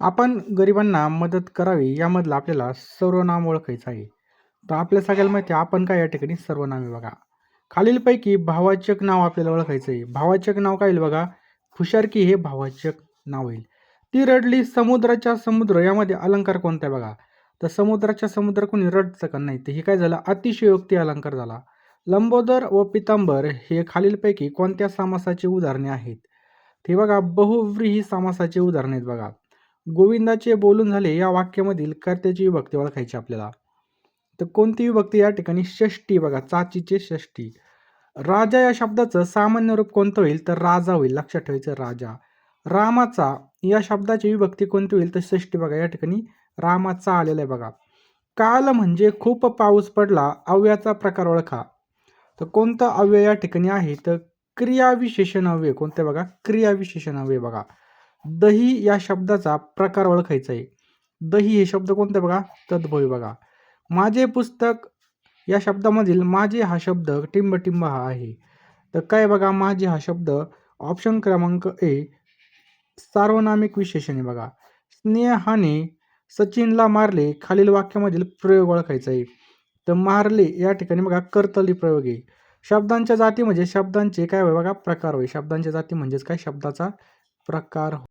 आपण गरिबांना मदत करावी यामधलं आपल्याला सर्वनाम ओळखायचं आहे. तर आपल्या सगळ्याला माहिती आहे आपण काय या ठिकाणी सर्वनाम आहे बघा. खालीलपैकी भाववाचक नाव आपल्याला ओळखायचं आहे. भाववाचक नाव काय येईल बघा? फुशारकी हे भाववाचक नाव येईल. ती रडली समुद्राच्या समुद्र यामध्ये अलंकार कोणता आहे बघा? तर समुद्राच्या समुद्र कोणी रडतं का नाही? तर हे काय झालं? अतिशयोक्ती अलंकार झाला. लंबोदर व पितांबर हे खालीलपैकी कोणत्या समासाची उदाहरणे आहेत? ते बघा बहुव्रीही समासाची उदाहरणे आहेत बघा. गोविंदाचे बोलून झाले या वाक्यामधील कर्त्याची विभक्ती ओळखायची आपल्याला. तर कोणती विभक्ती या ठिकाणी? षष्टी बघा, चाचीचे षष्टी. राजा या शब्दाचं सामान्य रूप कोणतं होईल? तर राजा होईल. लक्षात ठेवायचं राजा. रामाचा या शब्दाची विभक्ती कोणती होईल? तर षष्टी बघा या ठिकाणी रामाचा आलेला आहे बघा. काल म्हणजे खूप पाऊस पडला. अव्ययाचा प्रकार ओळखा. तर कोणतं अव्यय या ठिकाणी आहे? तर क्रियाविशेषण अव्यय. कोणतं बघा? क्रियाविशेषण अव्यय बघा. दही या शब्दाचा प्रकार ओळखायचा आहे. दही हे शब्द कोणते बघा? तद्भव बघा. माझे पुस्तक या शब्दामधील माझे हा शब्द टिंब हा आहे. तर काय बघा? माझे हा शब्द ऑप्शन क्रमांक ए सार्वनामिक विशेषण आहे बघा. स्नेहाने सचिनला मारले खालील वाक्यामधील प्रयोग ओळखायचा आहे. तर मारले या ठिकाणी बघा कर्तरी प्रयोग आहे. शब्दांच्या जाती म्हणजे शब्दांचे काय होय बघा? प्रकार होय. शब्दांच्या जाती म्हणजेच काय? शब्दाचा प्रकार